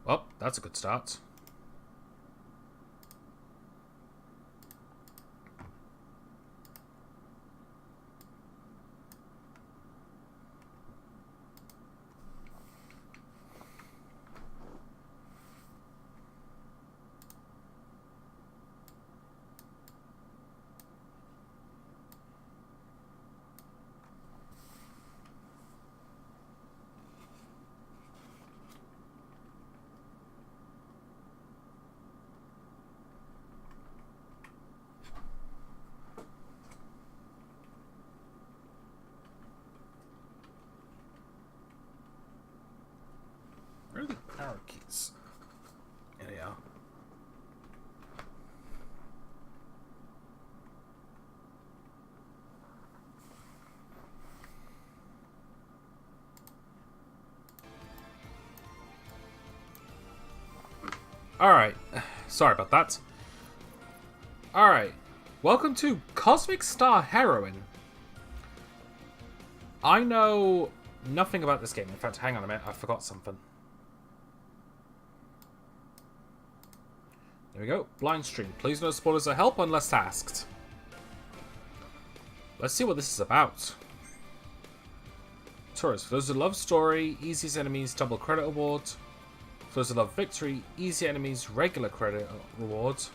Well, that's a good start. Where are the power keys? Here they are. Alright. Sorry about that. Alright. Welcome to Cosmic Star Heroine. I know nothing about this game. In fact, hang on a minute. I forgot something. There we go. Blind stream. Please no spoilers or help unless asked. Let's see what this is about. Tourists. For those who love story, easiest enemies, double credit award. For those who love victory, easy enemies, regular credit rewards.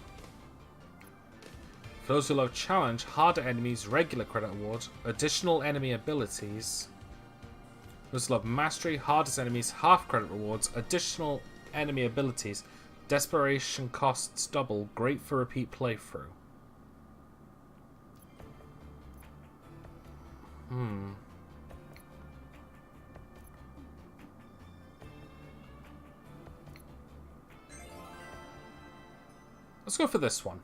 For those who love challenge, harder enemies, regular credit award, additional enemy abilities. For those who love mastery, hardest enemies, half credit rewards, additional enemy abilities, desperation costs double, great for repeat playthrough. Let's go for this one.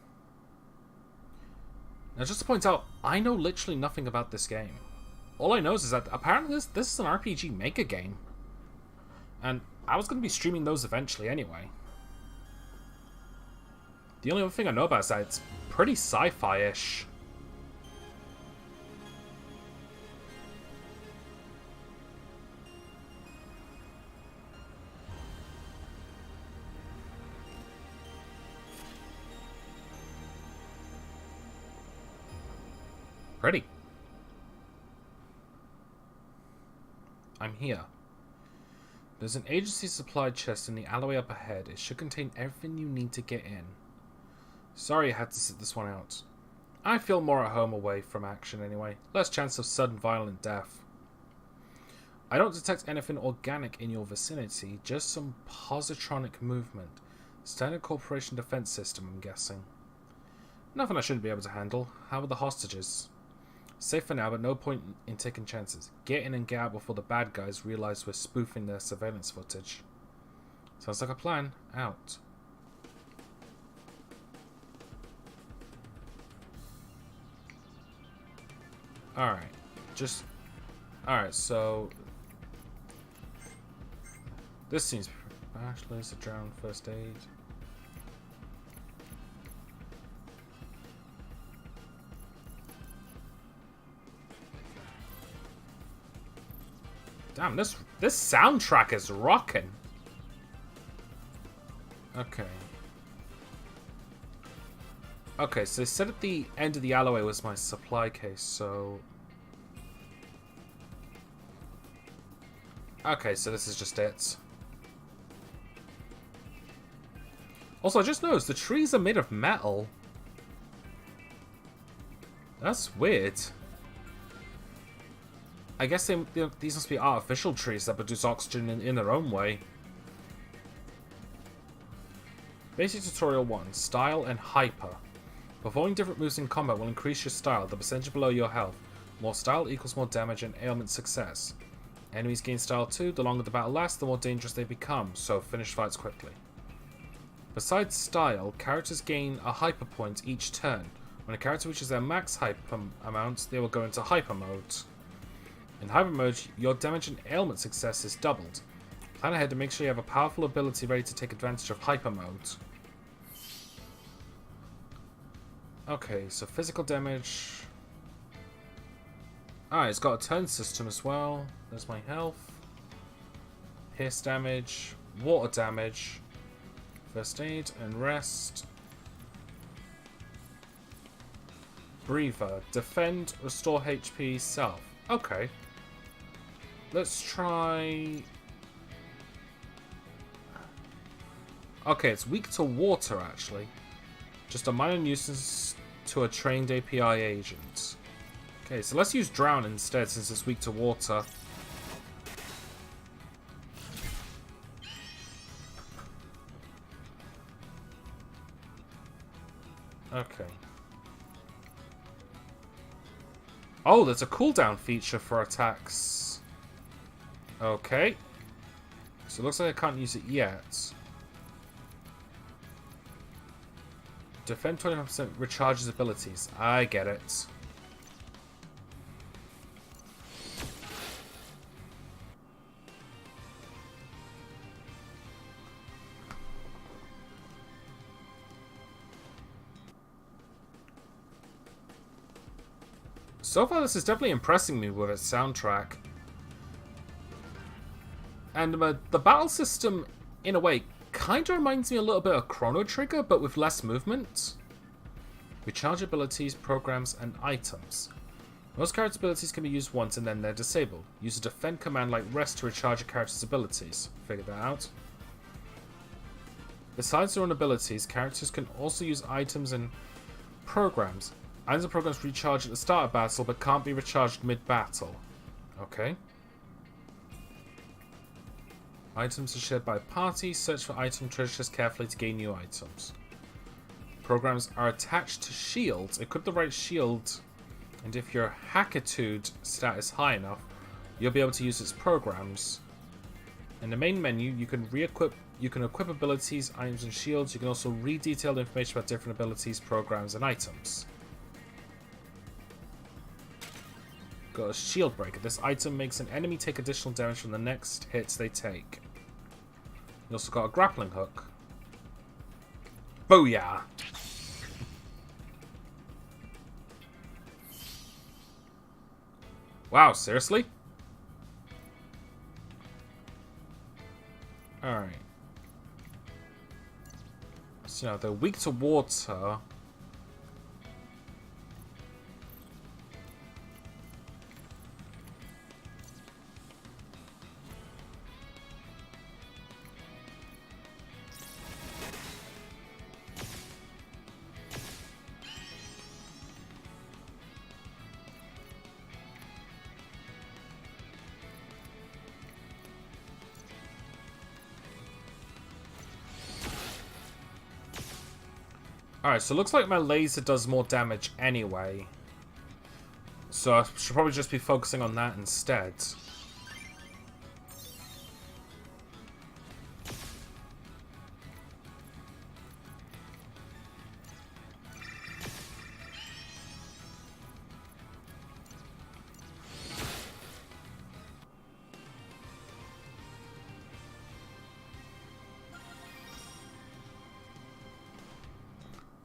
Now, just to point out, I know literally nothing about this game. All I know is that apparently this is an RPG Maker game. And I was going to be streaming those eventually anyway. The only other thing I know about is that it's pretty sci-fi-ish. Pretty. I'm here. There's an agency supplied chest in the alleyway up ahead. It should contain everything you need to get in. Sorry I had to sit this one out. I feel more at home away from action anyway. Less chance of sudden violent death. I don't detect anything organic in your vicinity, just some positronic movement. Standard corporation defense system, I'm guessing. Nothing I shouldn't be able to handle. How are the hostages? Safe for now, but no point in taking chances. Get in and get out before the bad guys realize we're spoofing their surveillance footage. Sounds like a plan. Out. Alright. Alright, so... This seems... Bachelor's, a drowned, first aid... Damn, this soundtrack is rocking. Okay. Okay, so they said at the end of the alleyway was my supply case, so... Okay, so this is just it. Also, I just noticed the trees are made of metal. That's weird. I guess these must be artificial trees that produce oxygen in their own way. Basic Tutorial 1. Style and Hyper. Performing different moves in combat will increase your style, the percentage below your health. More style equals more damage and ailment success. Enemies gain style too. The longer the battle lasts, the more dangerous they become, so finish fights quickly. Besides style, characters gain a hyper point each turn. When a character reaches their max hyper amount, they will go into hyper mode. In hyper mode, your damage and ailment success is doubled. Plan ahead to make sure you have a powerful ability ready to take advantage of hyper mode. Okay, so physical damage. Ah, it's got a turn system as well. There's my health. Pierce damage. water damage. First aid and rest. Breather. Defend, restore HP, self. Okay. Let's try... Okay, it's weak to water, actually. Just a minor nuisance to a trained API agent. Okay, so let's use Drown instead, since it's weak to water. Okay. Oh, there's a cooldown feature for attacks. Okay. So it looks like I can't use it yet. Defend 25% recharges abilities. I get it. So far, this is definitely impressing me with its soundtrack. And the battle system, in a way, kind of reminds me a little bit of Chrono Trigger, but with less movement. Recharge abilities, programs, and items. Most character abilities can be used once and then they're disabled. Use a defend command like rest to recharge a character's abilities. Figured that out. Besides their own abilities, characters can also use items and programs. Items and programs recharge at the start of battle, but can't be recharged mid-battle. Okay. Items are shared by party. Search for item treasure chest carefully to gain new items. Programs are attached to shields. Equip the right shield, and if your Hackitude stat is high enough, you'll be able to use its programs. In the main menu, you can equip abilities, items, and shields. You can also read detailed information about different abilities, programs, and items. Got a shield breaker. This item makes an enemy take additional damage from the next hits they take. You also got a grappling hook. Booyah! Wow, seriously? Alright. So now they're weak to water. Alright, so it looks like my laser does more damage anyway. So I should probably just be focusing on that instead.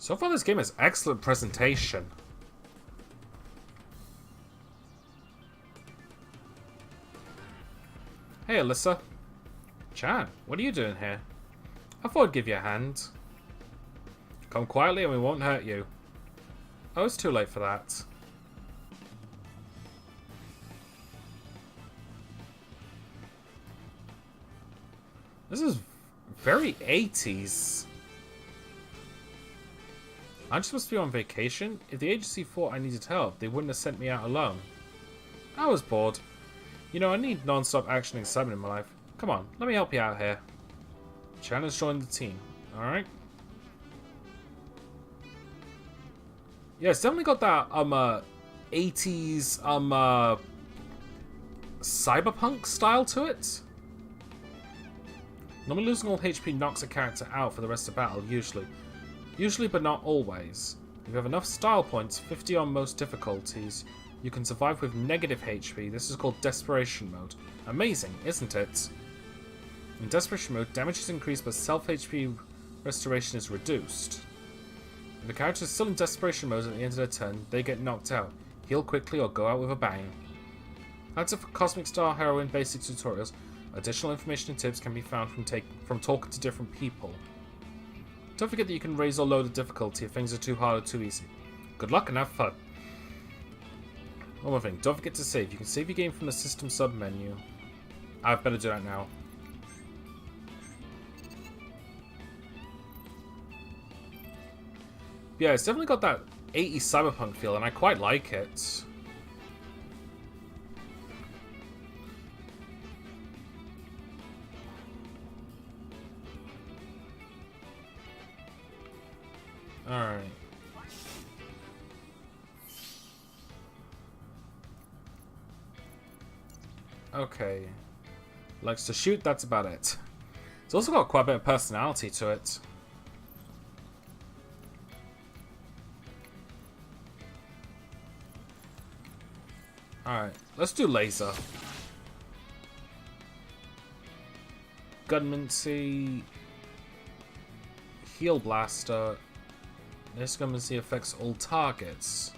So far, this game has excellent presentation. Hey, Alyssa. Chan, what are you doing here? I thought I'd give you a hand. Come quietly and we won't hurt you. Oh, it's too late for that. This is very 80s. I'm supposed to be on vacation? If the agency thought I needed help, they wouldn't have sent me out alone. I was bored. You know, I need non-stop action and excitement in my life. Come on, let me help you out here. Chan has joined the team. Alright. Yeah, it's definitely got that, 80s, cyberpunk style to it. Normally losing all HP knocks a character out for the rest of the battle, usually. Usually, but not always. If you have enough style points, 50 on most difficulties, you can survive with negative HP. This is called Desperation Mode. Amazing, isn't it? In Desperation Mode, damage is increased, but self-HP restoration is reduced. If the character is still in Desperation Mode at the end of their turn, they get knocked out. Heal quickly or go out with a bang. That's it for Cosmic Star Heroine basic tutorials. Additional information and tips can be found from talking to different people. Don't forget that you can raise or lower the difficulty if things are too hard or too easy. Good luck and have fun. One more thing, don't forget to save. You can save your game from the system sub-menu. I'd better do that now. Yeah, it's definitely got that 80s cyberpunk feel, and I quite like it. Alright. Okay. Likes to shoot, that's about it. It's also got quite a bit of personality to it. Alright, let's do laser. Gunmancy. Heal blaster. This gunmancy affects all targets.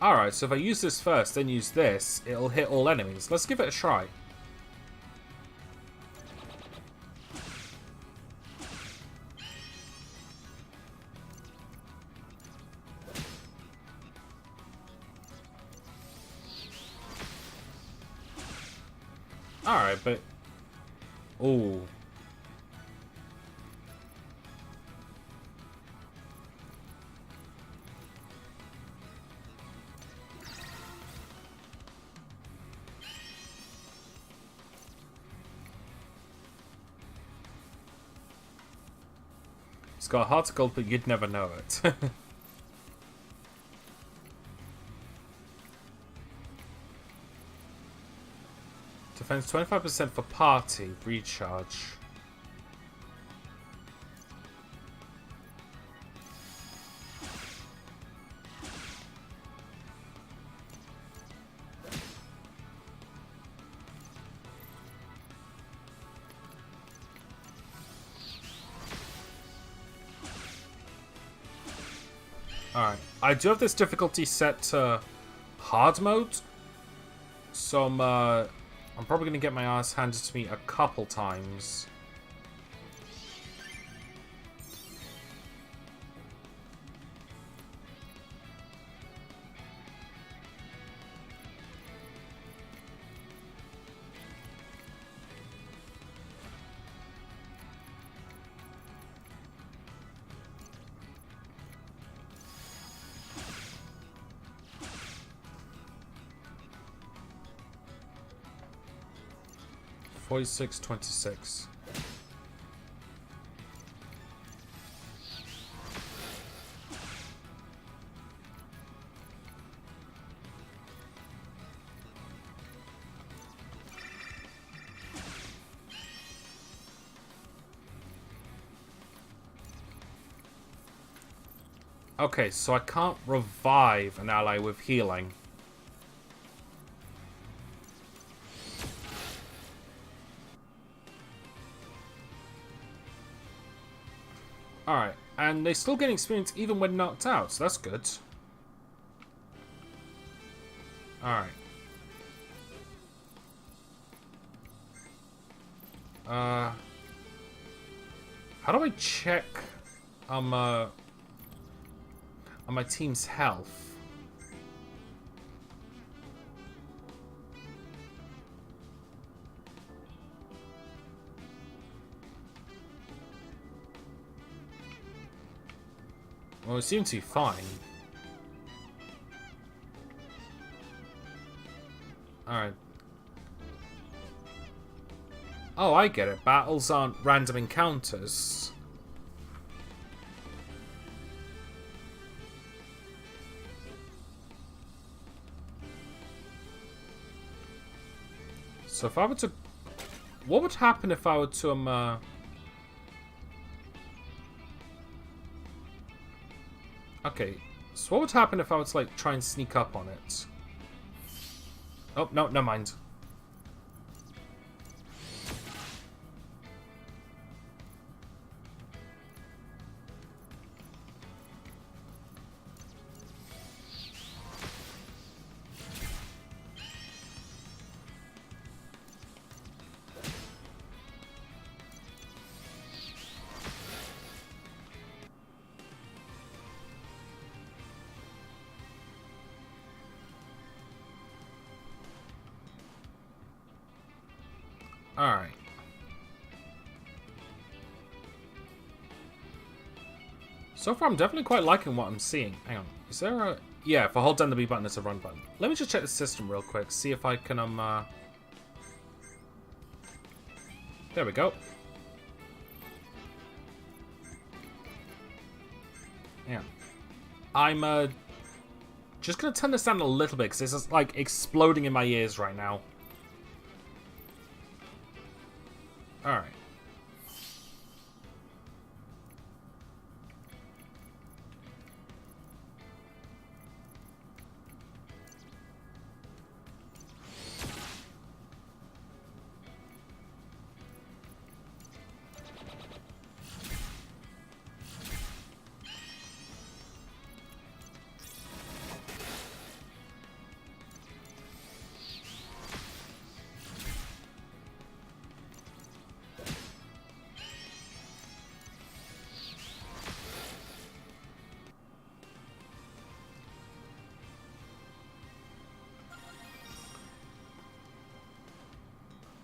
Alright, so if I use this first, then use this, it'll hit all enemies. Let's give it a try. Alright, but... Ooh. It's got a heart of gold, but you'd never know it. Defense 25% for party. Recharge. Alright. I do have this difficulty set to hard mode. So I'm probably going to get my ass handed to me a couple times. $46.26. Okay, so I can't revive an ally with healing. Alright, and they still get experience even when knocked out, so that's good. Alright. How do I check on my team's health? Well, it seems to be fine. Alright. Oh, I get it. Battles aren't random encounters. So if I were to... What would happen if I were to, Okay, so what would happen if I was like try and sneak up on it? Oh, no, never mind. Alright. So far, I'm definitely quite liking what I'm seeing. Hang on. Is there a... Yeah, if I hold down the B button, it's a run button. Let me just check the system real quick. See if I can, There we go. Yeah. I'm, just gonna turn this down a little bit, because it's just, like, exploding in my ears right now. Alright.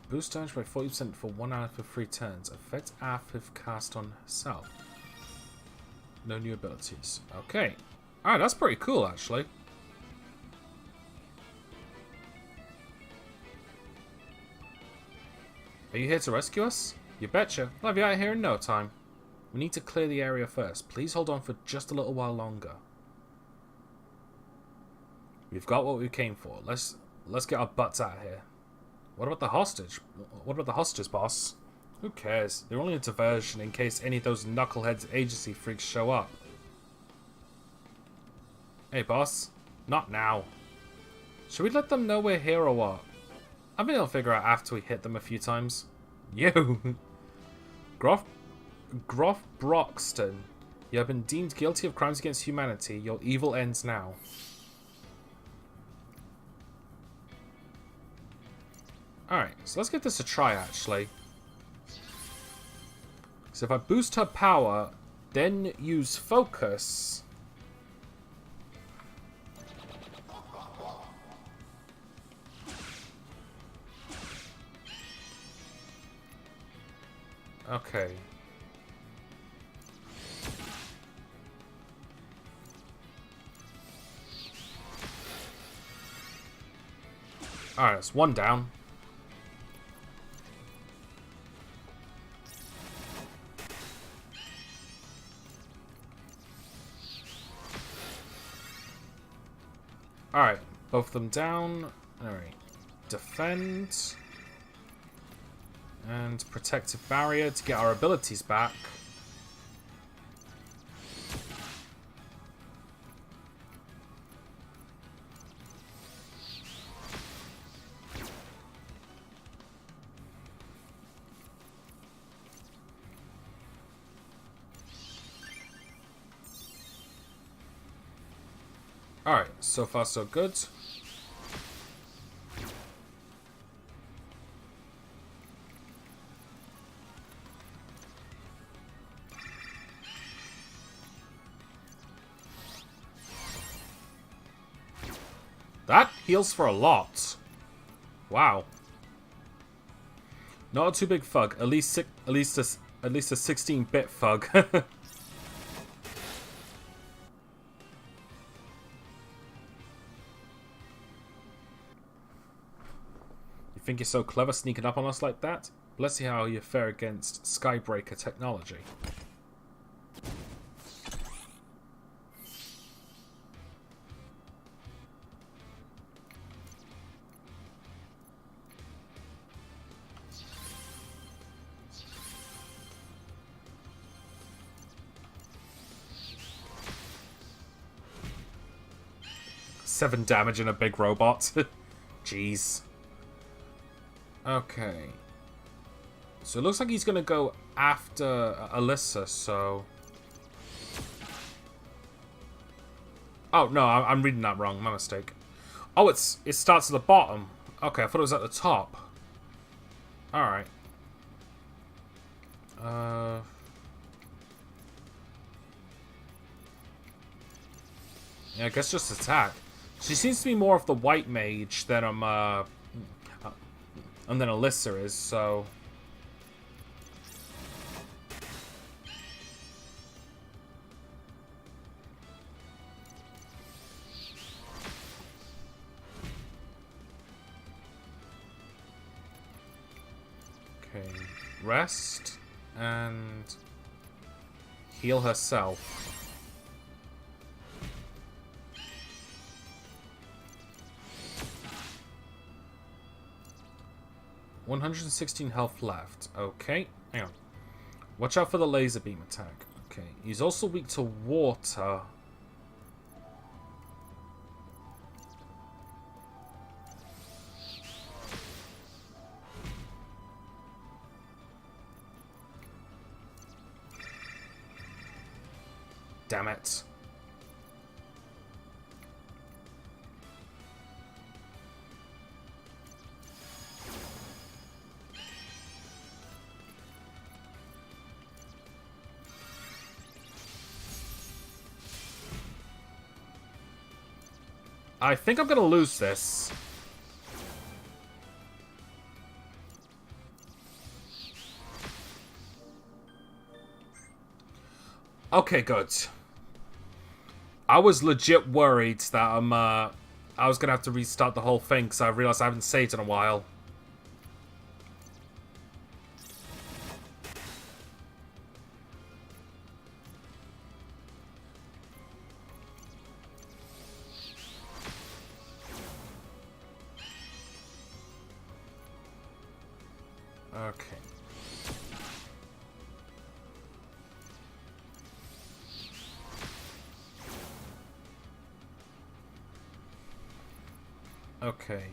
Boost damage by 40% for 1 hour for 3 turns. Affect after cast on herself. No new abilities. Okay. Alright, that's pretty cool, actually. Are you here to rescue us? You betcha. I'll have you out of here in no time. We need to clear the area first. Please hold on for just a little while longer. We've got what we came for. Let's get our butts out of here. What about the hostage? What about the hostages, boss? Who cares? They're only a diversion in case any of those knuckleheads agency freaks show up. Hey, boss. Not now. Should we let them know we're here or what? I think they'll figure out after we hit them a few times. You! Groff Broxton. You have been deemed guilty of crimes against humanity. Your evil ends now. Alright, so let's give this a try, actually. So if I boost her power, then use focus... Okay. Alright, it's one down. Alright, both of them down. Alright. Defend. And protective barrier to get our abilities back. Alright, so far so good. That heals for a lot. Wow. Not a too big thug. At least a 16-bit thug. You think you're so clever sneaking up on us like that? Let's see how you fare against Skybreaker technology. Seven damage in a big robot. Jeez. Okay. So it looks like he's going to go after Alyssa, so... Oh, no, I'm reading that wrong. My mistake. Oh, it starts at the bottom. Okay, I thought it was at the top. Alright. Yeah, I guess just attack. She seems to be more of the white mage than And then Alyssa is, so... Okay, rest and heal herself. $116 health left. Okay, hang on. Watch out for the laser beam attack. Okay, he's also weak to water. Damn it. I think I'm gonna lose this. Okay, good. I was legit worried that I was gonna have to restart the whole thing because I realized I haven't saved in a while. Okay. Okay.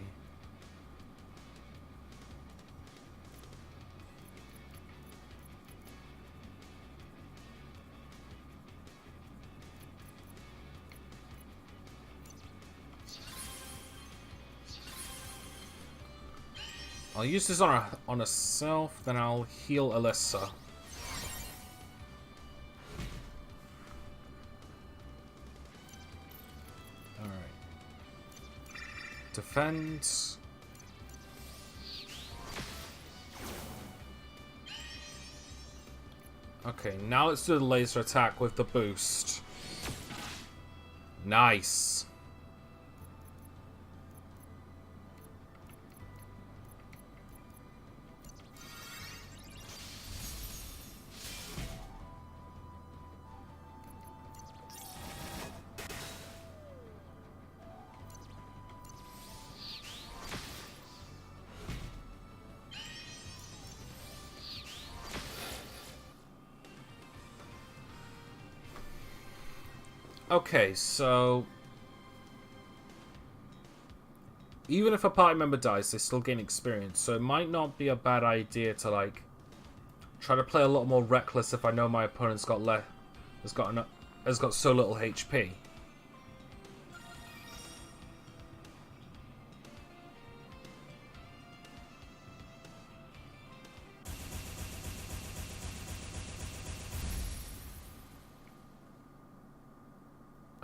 I'll use this on a self, then I'll heal Alyssa. Alright. Defend. Okay, now let's do the laser attack with the boost. Nice. Okay, so even if a party member dies, they still gain experience. So it might not be a bad idea to like try to play a lot more reckless if I know my opponent's got has got so little HP.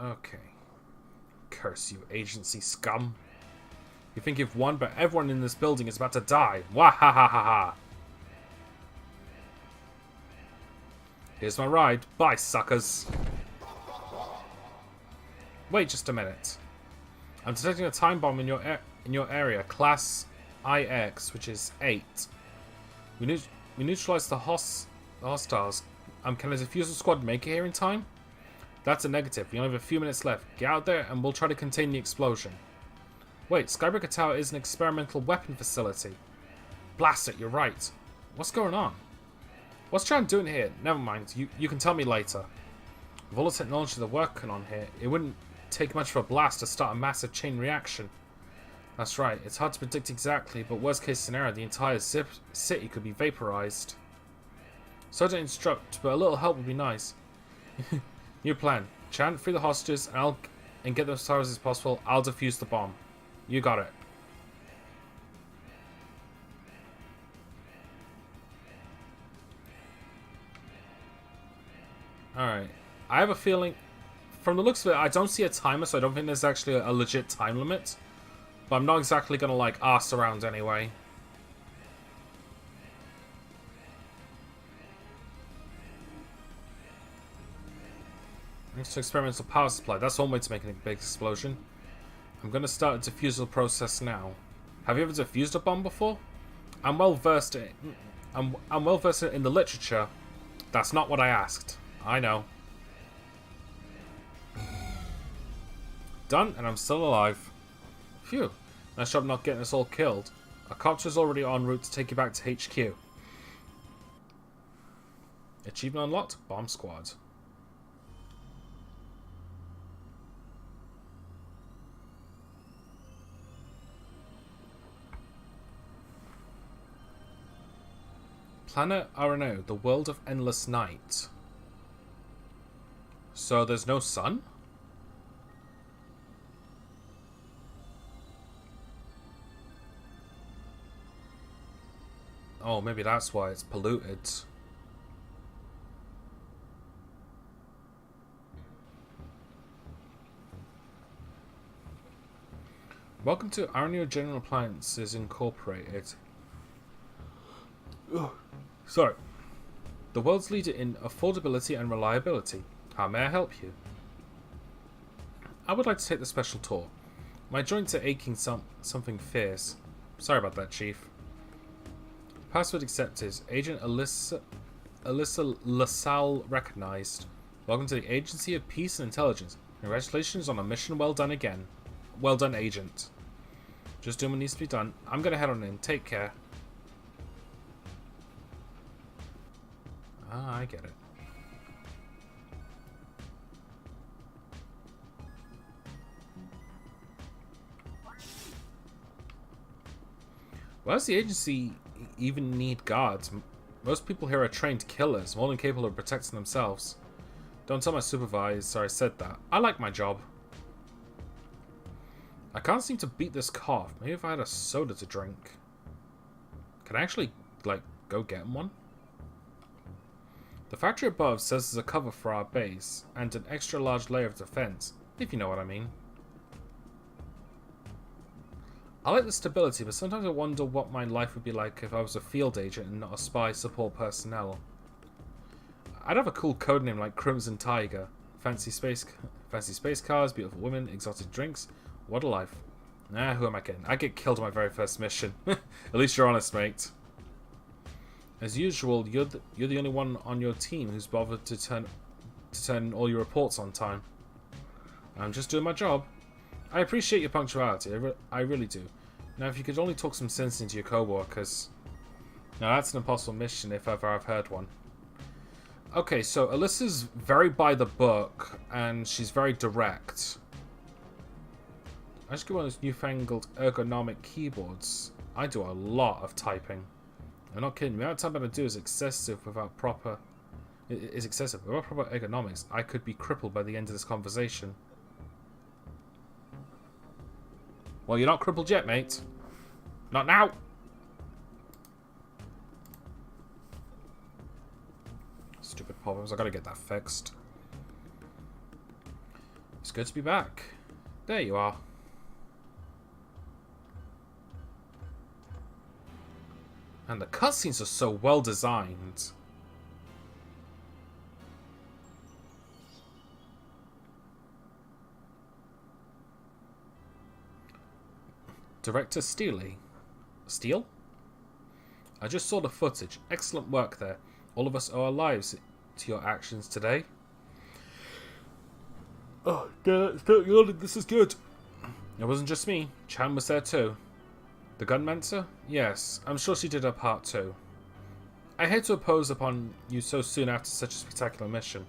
Okay. Curse you, agency scum. You think you've won, but everyone in this building is about to die. Wahahaha. Here's my ride. Bye, suckers. Wait just a minute. I'm detecting a time bomb in your area, class IX, which is 8. We neutralized the hostiles. Can a defusal squad make it here in time? That's a negative. We only have a few minutes left. Get out there and we'll try to contain the explosion. Wait, Skybreaker Tower is an experimental weapon facility. Blast it, you're right. What's going on? What's Chan doing here? Never mind, you can tell me later. With all the technology they're working on here, it wouldn't take much for a blast to start a massive chain reaction. That's right, it's hard to predict exactly, but worst case scenario, the entire city could be vaporized. So to instruct, but a little help would be nice. New plan. Chan, free the hostages and get them as far as possible. I'll defuse the bomb. You got it. Alright. I have a feeling, from the looks of it, I don't see a timer, so I don't think there's actually a legit time limit. But I'm not exactly gonna, like, arse around anyway. Thanks to experimental power supply. That's one way to make a big explosion. I'm going to start a diffusal process now. Have you ever defused a bomb before? I'm well versed in the literature. That's not what I asked. I know. Done, and I'm still alive. Phew. Nice job not getting us all killed. A copter's already en route to take you back to HQ. Achievement unlocked. Bomb squad. Planet RNO, the world of endless night. So there's no sun? Oh, maybe that's why it's polluted. Welcome to RNO General Appliances Incorporated. Ugh. Sorry. The world's leader in affordability and reliability. How may I help you? I would like to take the special tour. My joints are aching something fierce. Sorry about that, Chief. Password accepted. Agent Alyssa LaSalle recognized. Welcome to the Agency of Peace and Intelligence. Congratulations on a mission well done again. Well done, Agent. Just doing what needs to be done. I'm gonna head on in. Take care. Ah, I get it. Why does the agency even need guards? Most people here are trained killers, more than capable of protecting themselves. Don't tell my supervisor I said that. I like my job. I can't seem to beat this cough. Maybe if I had a soda to drink. Can I actually, like, go get one? The factory above says there's a cover for our base, and an extra large layer of defense, if you know what I mean. I like the stability, but sometimes I wonder what my life would be like if I was a field agent and not a spy support personnel. I'd have a cool codename like Crimson Tiger. Fancy space cars, beautiful women, exotic drinks. What a life. Nah, who am I kidding? I get killed on my very first mission. At least you're honest, mate. As usual, you're the only one on your team who's bothered to turn in all your reports on time. I'm just doing my job. I appreciate your punctuality. I really do. Now, if you could only talk some sense into your co-workers. Now, that's an impossible mission if ever I've heard one. Okay, so Alyssa's very by the book, and she's very direct. I just get one of those newfangled ergonomic keyboards. I do a lot of typing. I'm not kidding. The amount of time I'm going to do is excessive without proper... Without proper ergonomics, I could be crippled by the end of this conversation. Well, you're not crippled yet, mate. Not now! Stupid problems. I gotta get that fixed. It's good to be back. There you are. And the cutscenes are so well designed. Director Steele? I just saw the footage. Excellent work there. All of us owe our lives to your actions today. Oh, this is good. It wasn't just me. Chan was there too. The gunmentor? Yes, I'm sure she did her part too. I hate to impose upon you so soon after such a spectacular mission,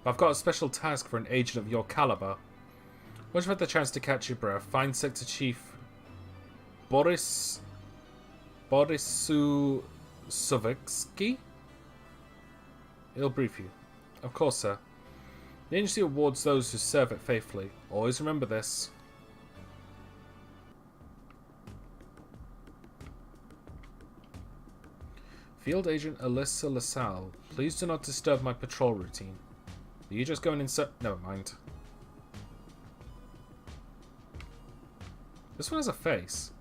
but I've got a special task for an agent of your caliber. Once you've had the chance to catch your breath, find Sector Chief Borisovitsky? He'll brief you. Of course, sir. The agency awards those who serve it faithfully. Always remember this. Field Agent Alyssa LaSalle, please do not disturb my patrol routine. Are you just going inside? Never mind. This one has a face.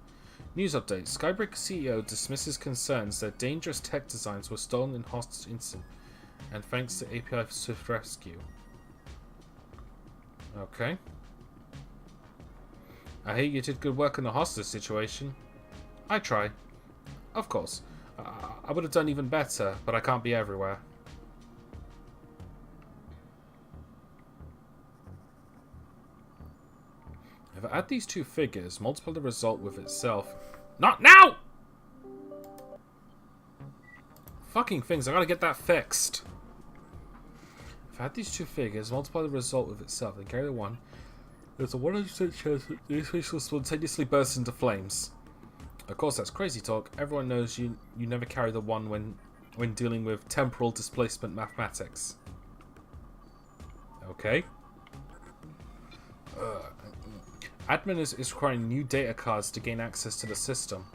News update. Skybreak CEO dismisses concerns that dangerous tech designs were stolen in hostage incident, and thanks to API for swift rescue. Okay. I hear you did good work in the hostage situation. I try. Of course. I would have done even better, but I can't be everywhere. If I add these two figures, multiply the result with itself. Not now! Fucking things, I gotta get that fixed. If I add these two figures, multiply the result with itself, and carry the one, there's a 100% chance that these fish will spontaneously burst into flames. Of course, that's crazy talk. Everyone knows you never carry the one when dealing with temporal displacement mathematics. Okay. Admin is requiring new data cards to gain access to the system.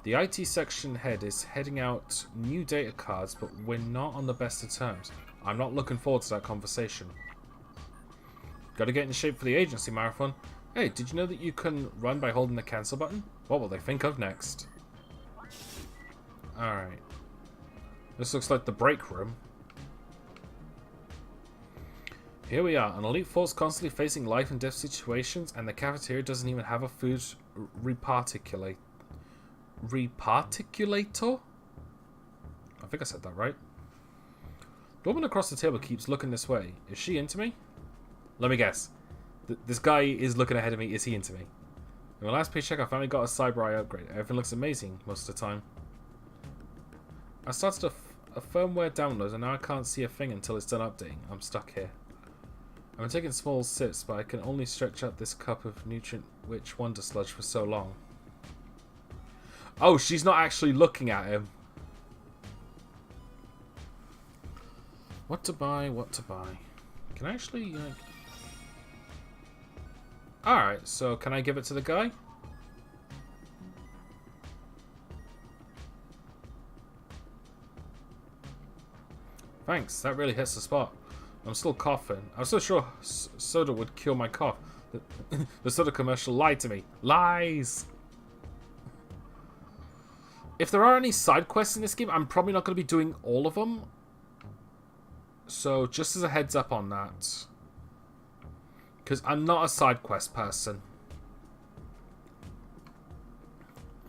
The IT section head is heading out new data cards, but we're not on the best of terms. I'm not looking forward to that conversation. Gotta get in shape for the agency marathon. Hey, did you know that you can run by holding the cancel button? What will they think of next? Alright. This looks like the break room. Here we are, an elite force constantly facing life and death situations, and the cafeteria doesn't even have a food reparticulator? I think I said that right. The woman across the table keeps looking this way. Is she into me? Let me guess. This guy is looking ahead of me. Is he into me? In my last paycheck, I finally got a cyber eye upgrade. Everything looks amazing most of the time. I started a firmware download, and now I can't see a thing until it's done updating. I'm stuck here. I've been taking small sips, but I can only stretch out this cup of nutrient-rich Wonder Sludge for so long. Oh, she's not actually looking at him. What to buy, what to buy. Can I actually, like... Alright, so can I give it to the guy? Thanks, that really hits the spot. I'm still coughing. I was so sure soda would cure my cough. The soda commercial lied to me. Lies! If there are any side quests in this game, I'm probably not going to be doing all of them. So, just as a heads up on that. Because I'm not a side quest person.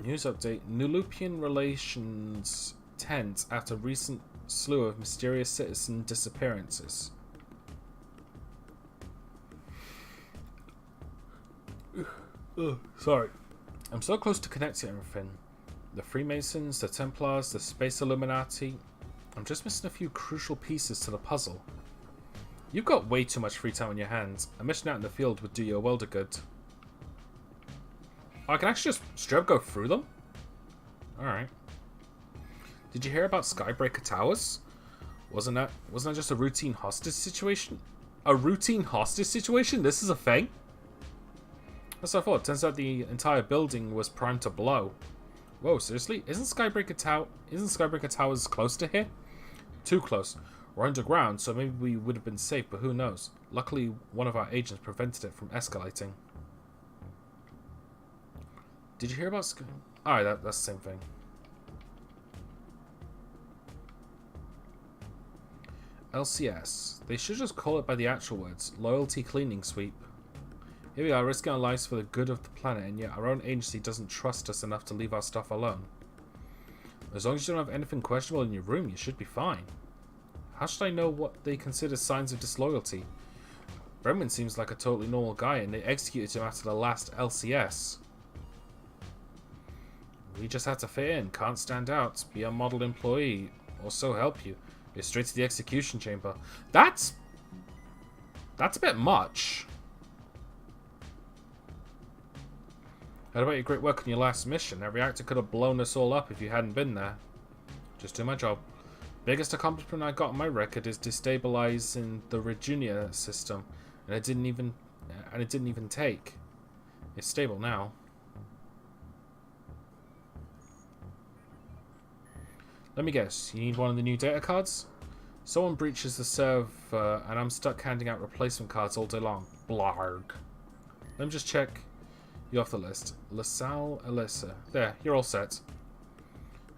News update. Nulupian relations tense after recent slew of mysterious citizen disappearances. Sorry. I'm so close to connecting everything. The Freemasons, the Templars, the Space Illuminati. I'm just missing a few crucial pieces to the puzzle. You've got way too much free time on your hands. A mission out in the field would do you a world of good. Oh, I can actually just straight up go through them? Alright. Did you hear about Skybreaker Towers? Wasn't that just a routine hostage situation? A routine hostage situation? This is a thing? That's what I thought. Turns out the entire building was primed to blow. Whoa, seriously? Isn't Skybreaker Towers close to here? Too close. We're underground, so maybe we would have been safe, but who knows? Luckily, one of our agents prevented it from escalating. Did you hear about Alright, that's the same thing. LCS. They should just call it by the actual words. Loyalty Cleaning Sweep. Here we are, risking our lives for the good of the planet, and yet our own agency doesn't trust us enough to leave our stuff alone. As long as you don't have anything questionable in your room, you should be fine. How should I know what they consider signs of disloyalty? Brenman seems like a totally normal guy, and they executed him after the last LCS. We just had to fit in, can't stand out, be a model employee, or so help you. You're straight to the execution chamber. That's a bit much. Heard about your great work on your last mission. That reactor could have blown us all up if you hadn't been there. Just do my job. Biggest accomplishment I got on my record is destabilizing the Rejunia system, and it didn't even take. It's stable now. Let me guess. You need one of the new data cards? Someone breaches the server, and I'm stuck handing out replacement cards all day long. Blarg. Let me just check. You off the list. LaSalle Alyssa. There, you're all set.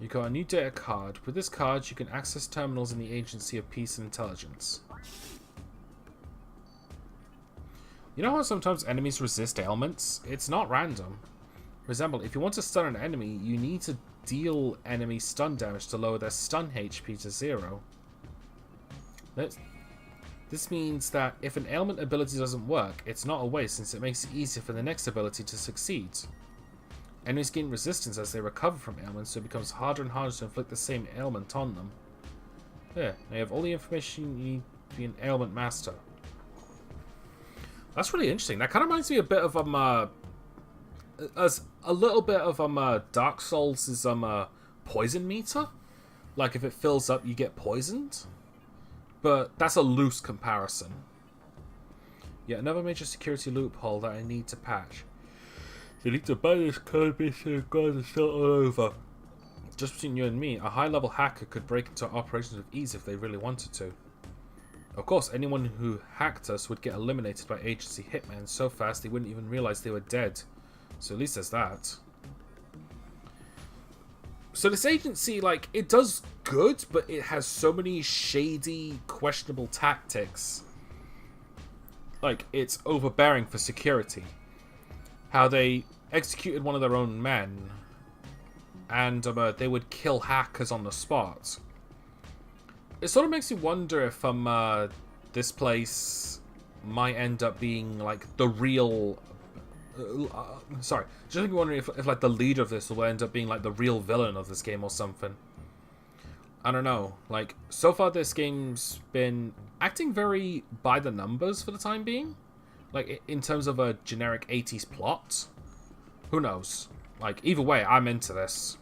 You got a new data card. With this card, you can access terminals in the Agency of Peace and Intelligence. You know how sometimes enemies resist ailments? It's not random. For example, if you want to stun an enemy, you need to deal enemy stun damage to lower their stun HP to 0. This means that if an ailment ability doesn't work, it's not a waste since it makes it easier for the next ability to succeed. Enemies gain resistance as they recover from ailments, so it becomes harder and harder to inflict the same ailment on them. There, now you have all the information you need to be an ailment master. That's really interesting. That kind of reminds me a bit of a little bit of Dark Souls' poison meter. Like if it fills up, you get poisoned. But that's a loose comparison. Yet another major security loophole that I need to patch. You need to buy this code base so guys and start all over. Just between you and me, a high-level hacker could break into operations with ease if they really wanted to. Of course, anyone who hacked us would get eliminated by agency hitmen so fast they wouldn't even realize they were dead. So at least there's that. So this agency, like, it does good, but it has so many shady, questionable tactics. Like, it's overbearing for security. How they executed one of their own men, and they would kill hackers on the spot. It sort of makes you wonder if this place might end up being like the real. Sorry, just wondering if like the leader of this will end up being like the real villain of this game or something. I don't know. Like so far, this game's been acting very by the numbers for the time being. Like in terms of a generic 80s plot. Who knows? Like either way, I'm into this.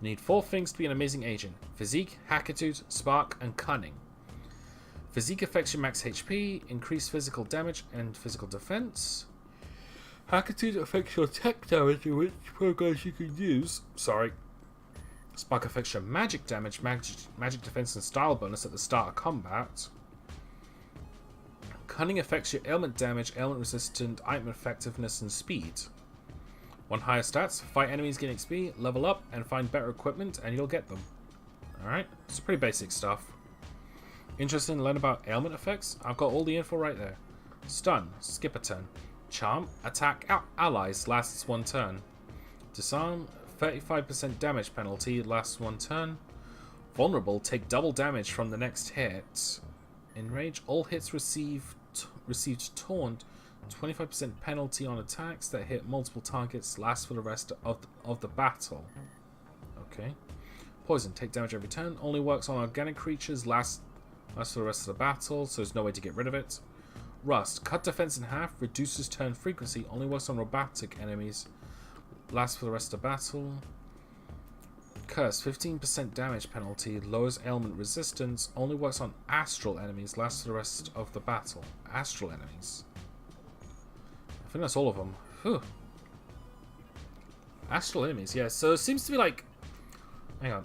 You need 4 things to be an amazing agent: physique, hackitude, spark, and cunning. Physique affects your max HP, increased physical damage, and physical defense. Hackitude affects your tech damage and which programs you can use. Sorry. Spark affects your magic damage, magic defense, and style bonus at the start of combat. Cunning affects your ailment damage, ailment resistant, item effectiveness, and speed. 1 higher stats, fight enemies, gain XP, level up, and find better equipment, and you'll get them. Alright, it's pretty basic stuff. Interested in learning about ailment effects? I've got all the info right there. Stun, skip a turn. Charm, attack allies, lasts 1 turn. Disarm, 35% damage penalty, lasts 1 turn. Vulnerable, take double damage from the next hit. Enrage, all hits received taunt, 25% penalty on attacks that hit multiple targets, lasts for the rest of the battle. Okay. Poison, take damage every turn, only works on organic creatures, lasts for the rest of the battle, so there's no way to get rid of it. Rust, cut defense in half, reduces turn frequency, only works on robotic enemies, lasts for the rest of the battle. Curse, 15% damage penalty, lowers ailment resistance, only works on astral enemies, lasts for the rest of the battle. Astral enemies. I think that's all of them. Whew. Astral enemies, yeah, so it seems to be like... Hang on.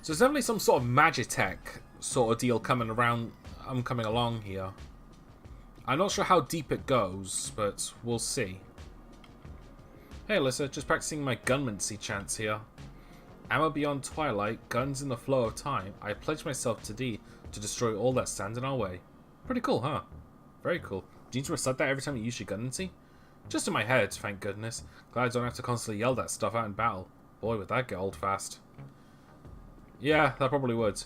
So there's definitely some sort of Magitech sort of deal coming along here. I'm not sure how deep it goes, but we'll see. Hey Alyssa, just practicing my gunmancy chants here. Ammo beyond twilight, guns in the flow of time. I pledge myself to thee to destroy all that stand in our way. Pretty cool, huh? Very cool. Do you need to recite that every time you use your gunmancy? Just in my head, thank goodness. Glad I don't have to constantly yell that stuff out in battle. Boy, would that get old fast. Yeah, that probably would.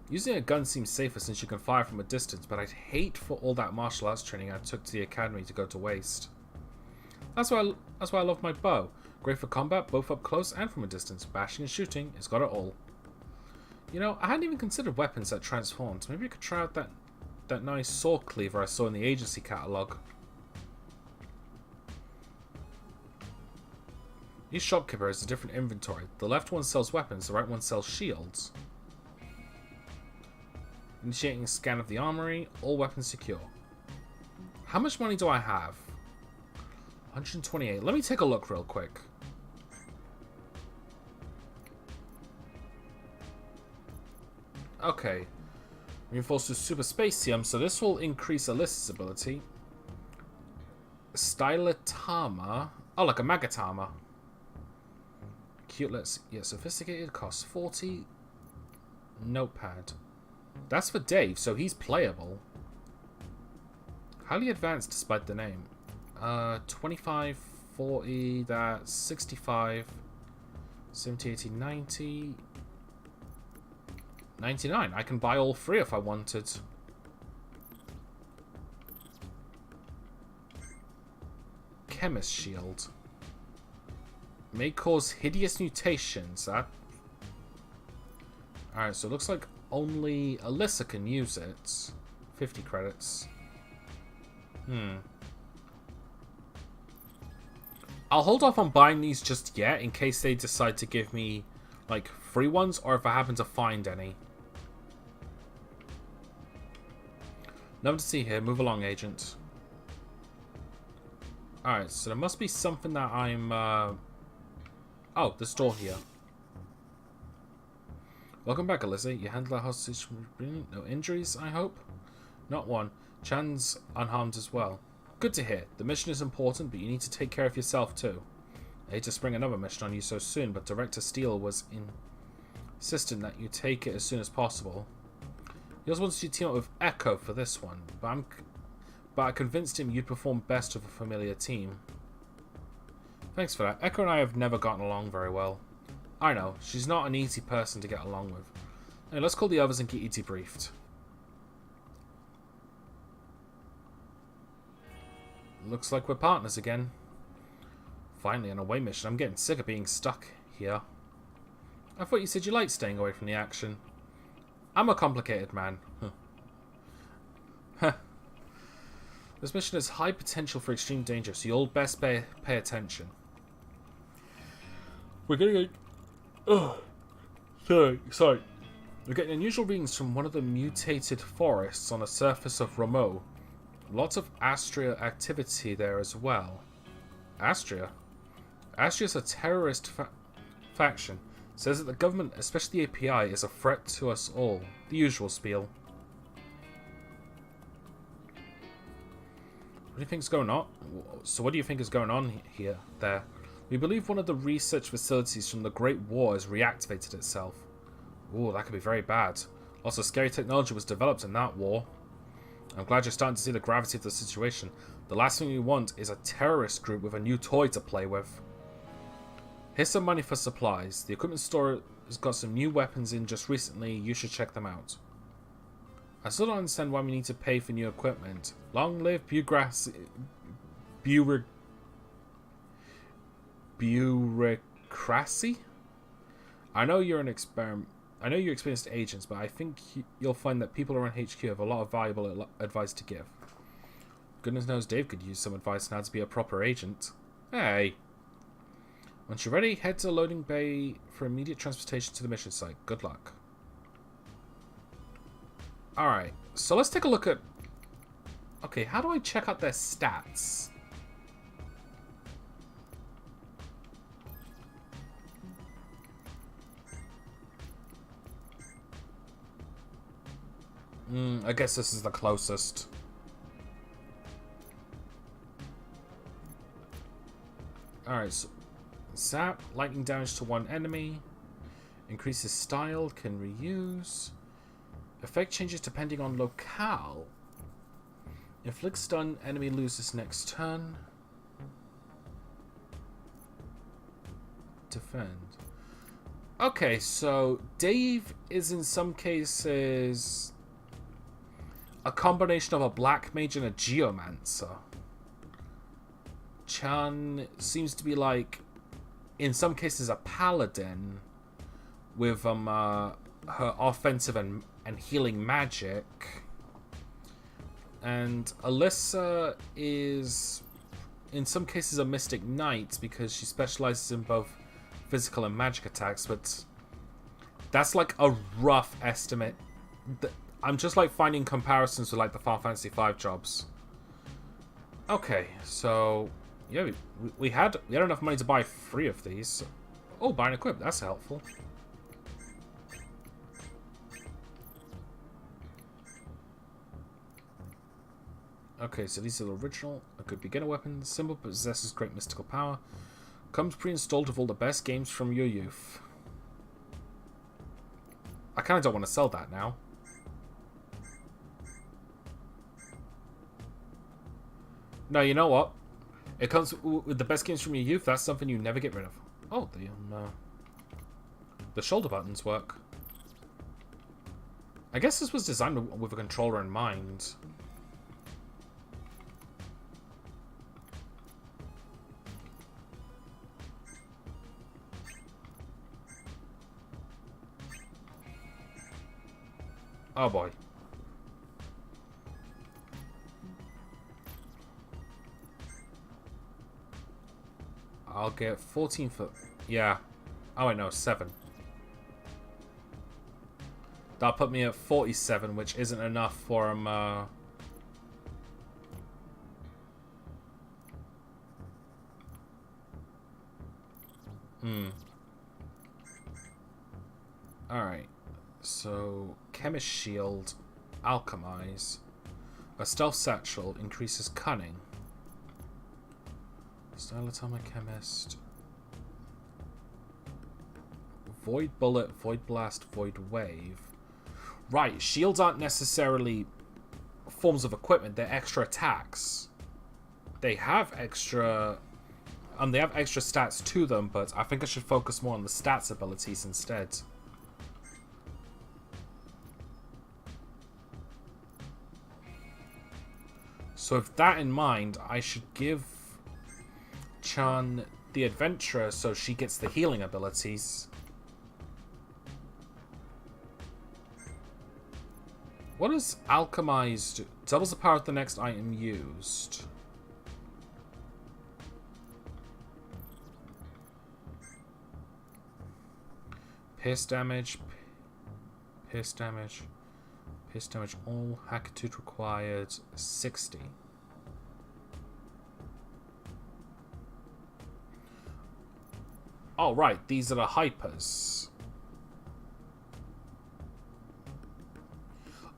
Using a gun seems safer since you can fire from a distance, but I'd hate for all that martial arts training I took to the academy to go to waste. That's why I love my bow. Great for combat, both up close and from a distance. Bashing and shooting, it's got it all. You know, I hadn't even considered weapons that transformed. Maybe I could try out that nice sword cleaver I saw in the agency catalogue. Each shopkeeper has a different inventory. The left one sells weapons, the right one sells shields. Initiating scan of the armory, all weapons secure. How much money do I have? 128. Let me take a look real quick. Okay. Reinforced with Super Spacium, so this will increase Alyssa's ability. Stylatama. Oh, like a Magatama. Cute, let's... Yeah, sophisticated, costs 40. Notepad. That's for Dave, so he's playable. Highly advanced despite the name. 25, 40, that's 65, 70, 80, 90, 99. I can buy all three if I wanted. Chemist shield. May cause hideous mutations. Alright, so it looks like only Alyssa can use it. 50 credits. I'll hold off on buying these just yet in case they decide to give me like free ones or if I happen to find any. Nothing to see here. Move along, agent. Alright, so there must be something that I'm... Oh, the store here. Welcome back, Alyssa. You handled that hostage. No injuries, I hope? Not one. Chan's unharmed as well. Good to hear. The mission is important, but you need to take care of yourself too. I hate to spring another mission on you so soon, but Director Steele was insistent that you take it as soon as possible. He also wants you to team up with Echo for this one, but I convinced him you'd perform best with a familiar team. Thanks for that. Echo and I have never gotten along very well. I know, she's not an easy person to get along with. Hey, let's call the others and get you debriefed. Looks like we're partners again. Finally, an away mission. I'm getting sick of being stuck here. I thought you said you liked staying away from the action. I'm a complicated man. This mission has high potential for extreme danger, so you'll best pay attention. We're getting sorry. We're getting unusual readings from one of the mutated forests on the surface of Ramo. Lots of Astria activity there as well. Astria? Astria's a terrorist faction. Says that the government, especially the API, is a threat to us all. The usual spiel. What do you think is going on? So what do you think is going on there? We believe one of the research facilities from the Great War has reactivated itself. Ooh, that could be very bad. Lots of scary technology was developed in that war. I'm glad you're starting to see the gravity of the situation. The last thing we want is a terrorist group with a new toy to play with. Here's some money for supplies. The equipment store has got some new weapons in just recently. You should check them out. I still don't understand why we need to pay for new equipment. Long live bureaucracy. I know you're experienced agents, but I think you'll find that people around HQ have a lot of valuable advice to give. Goodness knows Dave could use some advice on how to be a proper agent. Hey! Once you're ready, head to the loading bay for immediate transportation to the mission site. Good luck. Alright, so let's take a look at... Okay, how do I check out their stats? I guess this is the closest. Alright, so zap, lightning damage to one enemy. Increases style, can reuse. Effect changes depending on locale. Inflict stun, enemy loses next turn. Defend. Okay, so Dave is in some cases a combination of a black mage and a geomancer. Chan seems to be like, in some cases, a paladin with her offensive and healing magic. And Alyssa is, in some cases, a mystic knight because she specializes in both physical and magic attacks, but that's like a rough estimate. I'm just like finding comparisons with like the Final Fantasy V jobs. Okay, so yeah, we had enough money to buy 3 of these. Oh, buy and equip, that's helpful. Okay, so these are the original. A good beginner weapon. The symbol possesses great mystical power. Comes pre-installed with all the best games from your youth. I kind of don't want to sell that now. No, you know what? It comes with the best games from your youth. That's something you never get rid of. Oh, the shoulder buttons work. I guess this was designed with a controller in mind. Oh boy. I'll get 14 foot. Yeah. Oh, wait, no, 7. That'll put me at 47, which isn't enough for him. Alright. So, Chemist Shield, Alchemize. A Stealth Satchel increases Cunning. Stylotomic Chemist. Void Bullet, Void Blast, Void Wave. Right, shields aren't necessarily forms of equipment, they're extra attacks. They have extra stats to them, but I think I should focus more on the stats abilities instead. So with that in mind, I should give Chan the Adventurer so she gets the healing abilities. What does Alchemize do? Doubles the power of the next item used. Pierce damage. Pierce damage. Pierce damage all. Hackitude required 60. Oh, right. These are the hypers.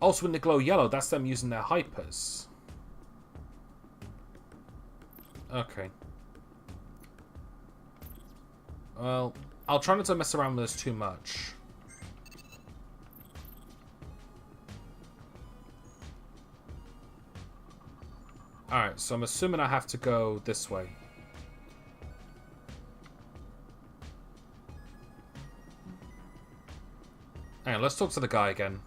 Also, when they glow yellow, that's them using their hypers. Okay. Well, I'll try not to mess around with this too much. Alright, so I'm assuming I have to go this way. Hang on, let's talk to the guy again.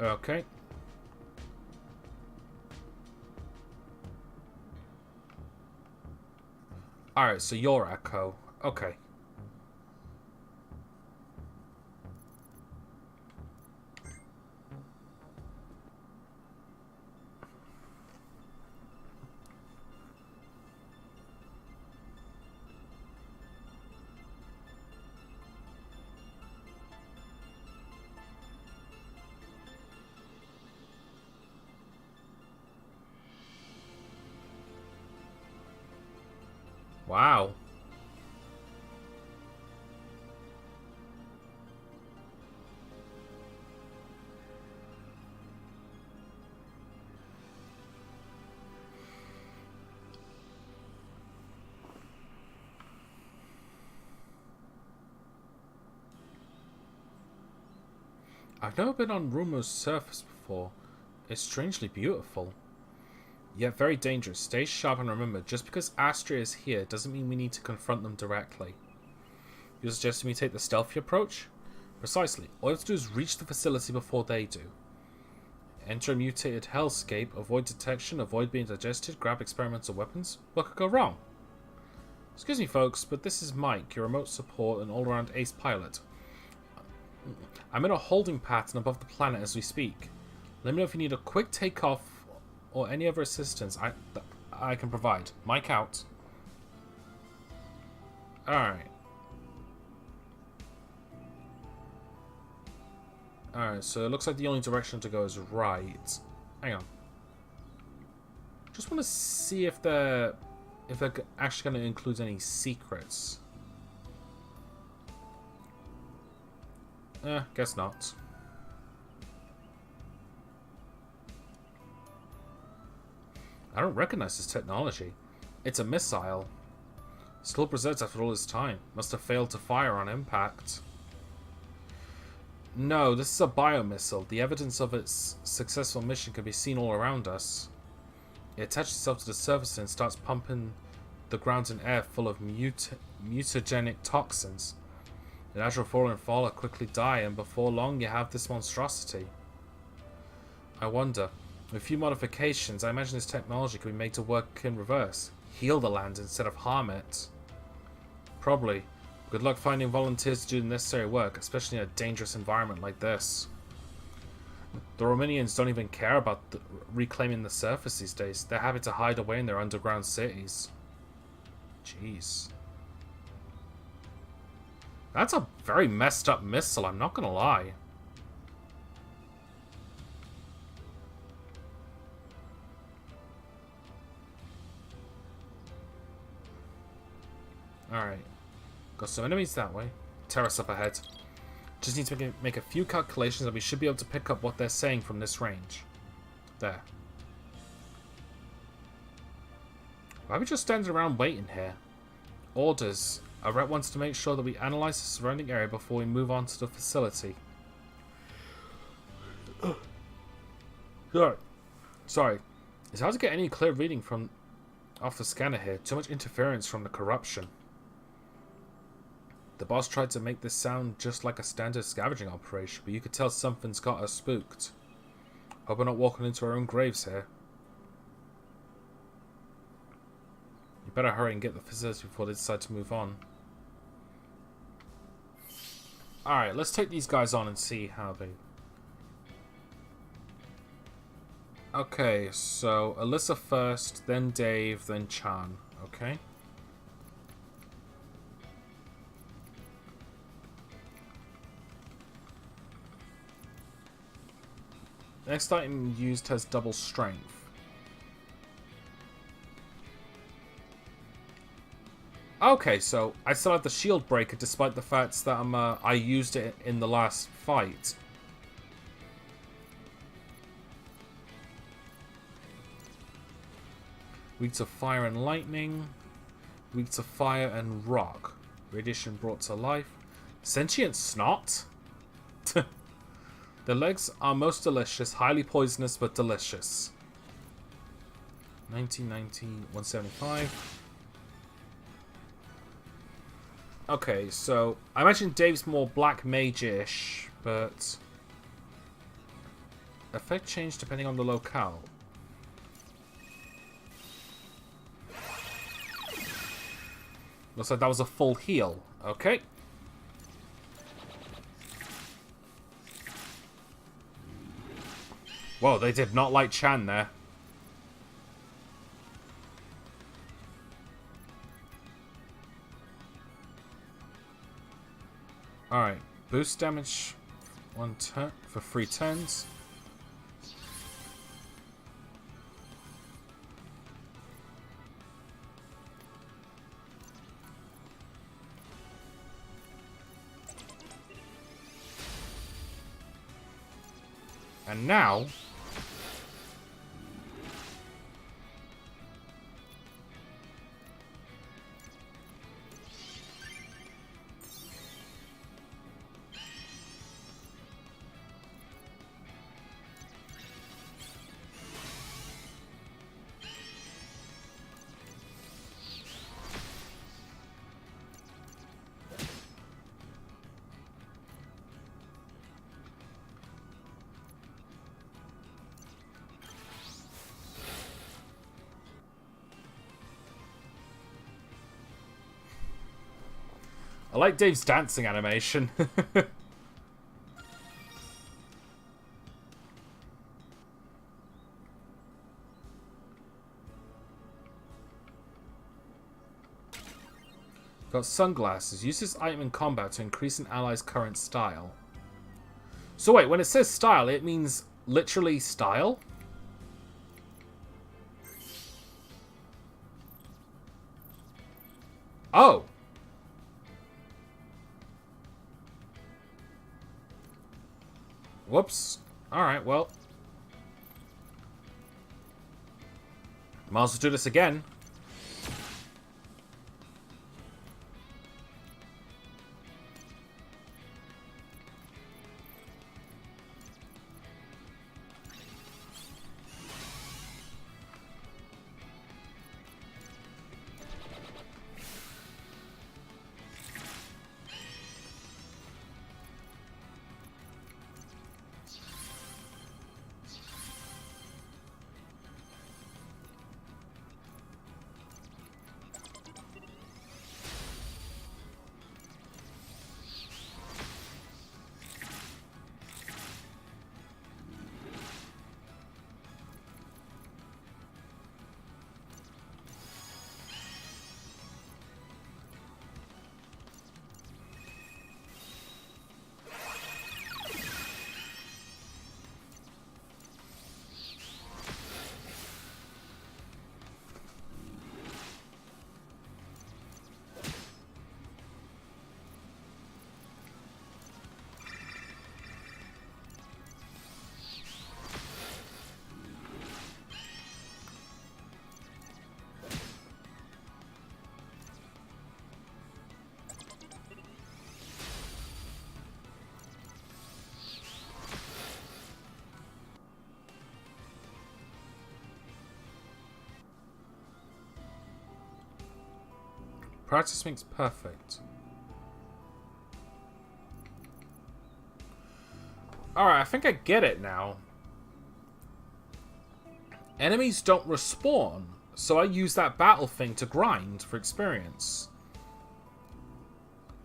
Okay. Alright, so you're Echo. Okay. Wow. I've never been on Rumo's surface before. It's strangely beautiful. Yet very dangerous. Stay sharp and remember, just because Astria is here doesn't mean we need to confront them directly. You're suggesting we take the stealthy approach? Precisely. All you have to do is reach the facility before they do. Enter a mutated hellscape, avoid detection, avoid being digested, grab experimental weapons. What could go wrong? Excuse me folks, but this is Mike, your remote support and all-around ace pilot. I'm in a holding pattern above the planet as we speak. Let me know if you need a quick takeoff or any other assistance I can provide. Mike out. Alright. Alright, so it looks like the only direction to go is right. Hang on. Just want to see if they're actually going to include any secrets. Guess not. I don't recognize this technology. It's a missile. Still preserves after all this time. Must have failed to fire on impact. No, this is a biomissile. The evidence of its successful mission can be seen all around us. It attaches itself to the surface and starts pumping the ground and air full of mutagenic toxins. The natural flora and fauna quickly die, and before long you have this monstrosity. I wonder, with a few modifications, I imagine this technology could be made to work in reverse. Heal the land instead of harm it. Probably. Good luck finding volunteers to do the necessary work, especially in a dangerous environment like this. The Romanians don't even care about reclaiming the surface these days. They're happy to hide away in their underground cities. Jeez. That's a very messed up missile, I'm not gonna lie. Alright. Got some enemies that way. Terrace up ahead. Just need to make a few calculations and we should be able to pick up what they're saying from this range. There. Why are we just standing around waiting here? Orders. Our rep wants to make sure that we analyze the surrounding area before we move on to the facility. Sorry. It's hard to get any clear reading from off the scanner here. Too much interference from the corruption. The boss tried to make this sound just like a standard scavenging operation, but you could tell something's got us spooked. Hope we're not walking into our own graves here. You better hurry and get the facility before they decide to move on. Alright, let's take these guys on and see how they... Okay, so Alyssa first, then Dave, then Chan. Okay. Next item used has double strength. Okay, so I still have the shield breaker despite the fact that I used it in the last fight. Weak to fire and lightning. Weak to fire and rock. Radiation brought to life. Sentient snot? The legs are most delicious, highly poisonous but delicious. 1990, 175. Okay, so I imagine Dave's more black mage-ish, but effect change depending on the locale. Looks like that was a full heal. Okay. Whoa, they did not like Chan there. Alright, boost damage 1 turn for 3 turns. And now... I like Dave's dancing animation. Got sunglasses. Use this item in combat to increase an ally's current style. So wait, when it says style, it means literally style? Oh! Whoops. Alright, well. Might as well do this again. Practice makes perfect. Alright, I think I get it now. Enemies don't respawn, so I use that battle thing to grind for experience.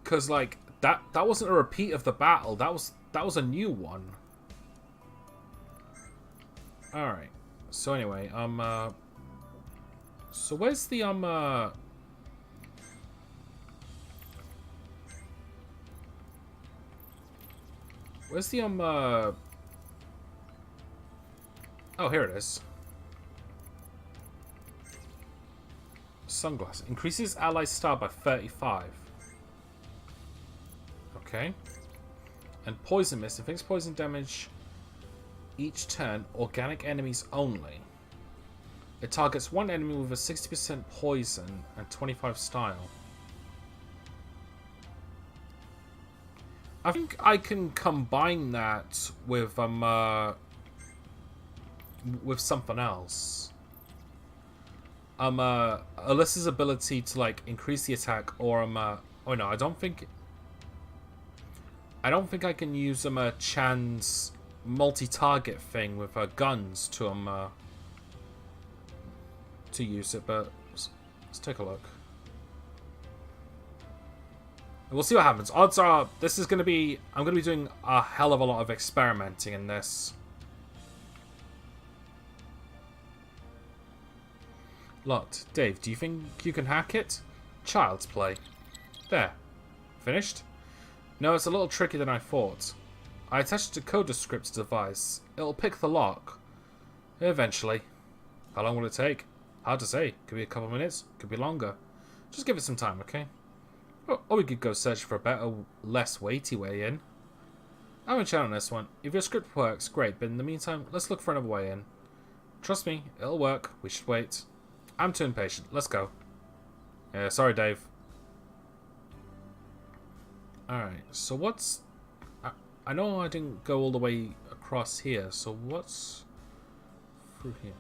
Cause like that wasn't a repeat of the battle. That was a new one. Alright. So anyway, so where's the oh, here it is. Sunglass. Increases ally star by 35. Okay. And Poison Mist. Inflicts poison damage each turn. Organic enemies only. It targets one enemy with a 60% poison and 25 style. I think I can combine that with something else. Alyssa's ability to like increase the attack, or oh no, I don't think I can use Chan's multi-target thing with guns to use it, but let's take a look. We'll see what happens. Odds are this is going to be... I'm going to be doing a hell of a lot of experimenting in this. Locked. Dave, do you think you can hack it? Child's play. There. Finished? No, it's a little trickier than I thought. I attached a coder script to the device. It'll pick the lock. Eventually. How long will it take? Hard to say. Could be a couple minutes. Could be longer. Just give it some time, okay? Or we could go search for a better, less weighty way in. I'm in chat on this one. If your script works, great, but in the meantime, let's look for another way in. Trust me, it'll work. We should wait. I'm too impatient. Let's go. Yeah, sorry, Dave. Alright, so what's... I know I didn't go all the way across here, so what's through here?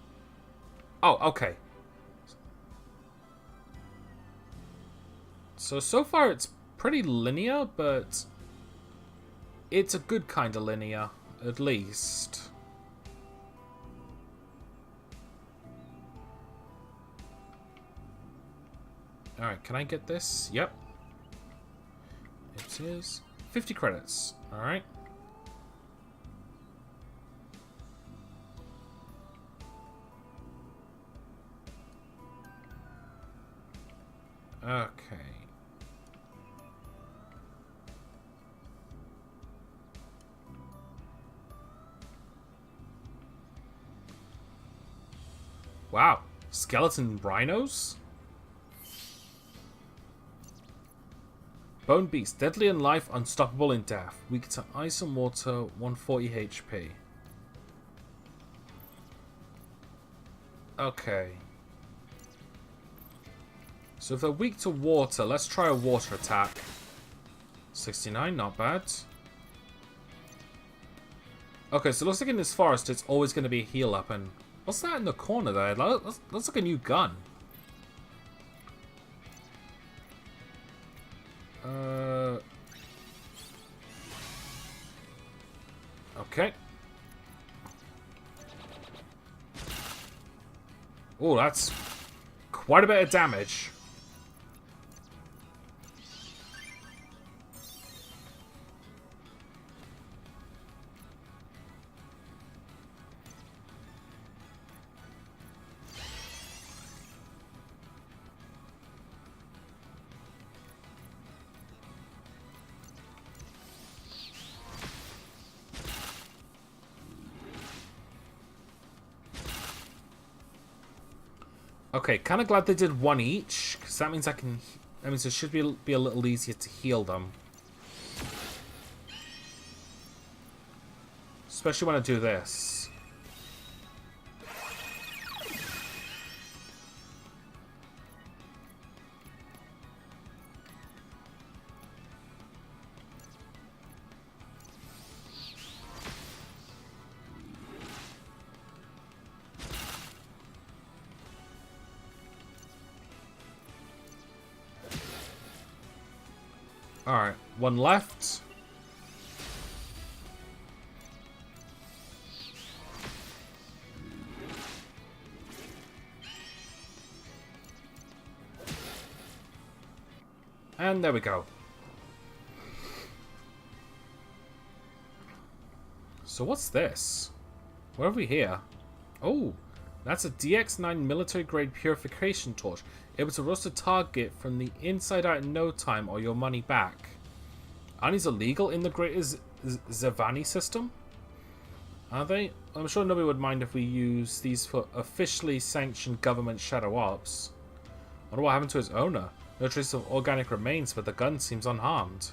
Oh, okay. So far it's pretty linear, but it's a good kind of linear, at least. Alright, can I get this? Yep. It is 50 credits. Alright. Okay. Wow. Skeleton rhinos? Bone Beast. Deadly in life, unstoppable in death. Weak to ice and water, 140 HP. Okay. So if they're weak to water, let's try a water attack. 69, not bad. Okay, so it looks like in this forest it's always going to be a heal up. And what's that in the corner there? That's like a new gun. Okay. Oh, that's quite a bit of damage. Okay, kind of glad they did one each, because that means I can... That means it should be a little easier to heal them. Especially when I do this. Alright, one left. And there we go. So what's this? What have we here? Oh, that's a DX9 military-grade purification torch. Able to roast a target from the inside out in no time or your money back. Aren't these illegal in the Greater Zavani system? Are they? I'm sure nobody would mind if we use these for officially sanctioned government shadow ops. I wonder what happened to its owner. No trace of organic remains, but the gun seems unharmed.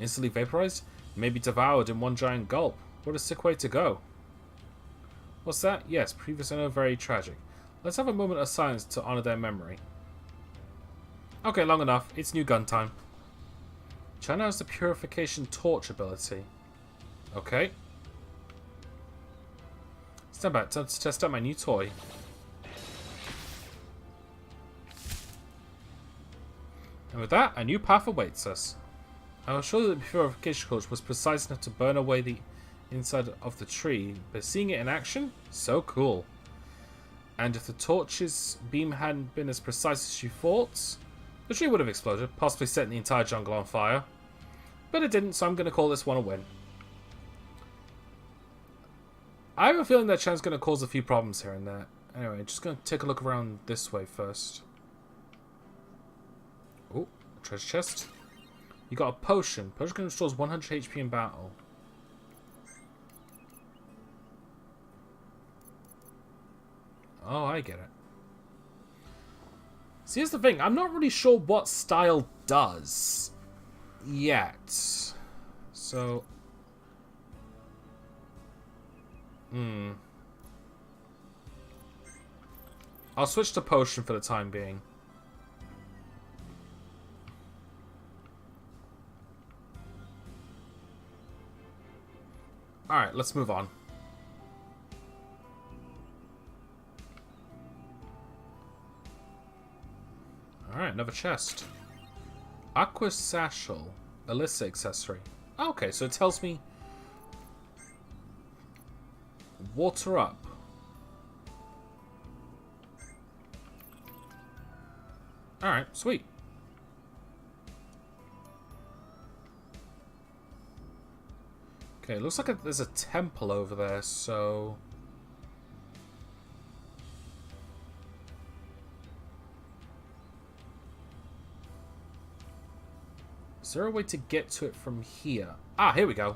Instantly vaporized? Maybe devoured in one giant gulp. What a sick way to go. What's that? Yes, previous owner, very tragic. Let's have a moment of silence to honor their memory. Okay, long enough. It's new gun time. China has the purification torch ability. Okay. Stand back. Time to test out my new toy. And with that, a new path awaits us. I was sure that the purification torch was precise enough to burn away the inside of the tree, but seeing it in action? So cool. And if the torch's beam hadn't been as precise as you thought, the tree would have exploded, possibly setting the entire jungle on fire. But it didn't, so I'm going to call this one a win. I have a feeling that Chan's going to cause a few problems here and there. Anyway, just going to take a look around this way first. Oh, treasure chest. You got a potion. Potion restores 100 HP in battle. Oh, I get it. See, here's the thing. I'm not really sure what style does yet. So... I'll switch to potion for the time being. Alright, let's move on. Alright, another chest. Aqua Satchel. Alyssa accessory. Okay, so it tells me... Water up. Alright, sweet. Okay, looks like there's a temple over there, so... Is there a way to get to it from here? Ah, here we go.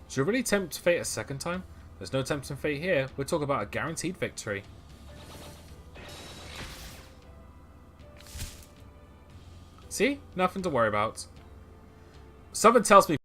Should we really tempt fate a second time? There's no tempting fate here. We're talking about a guaranteed victory. See? Nothing to worry about. Something tells me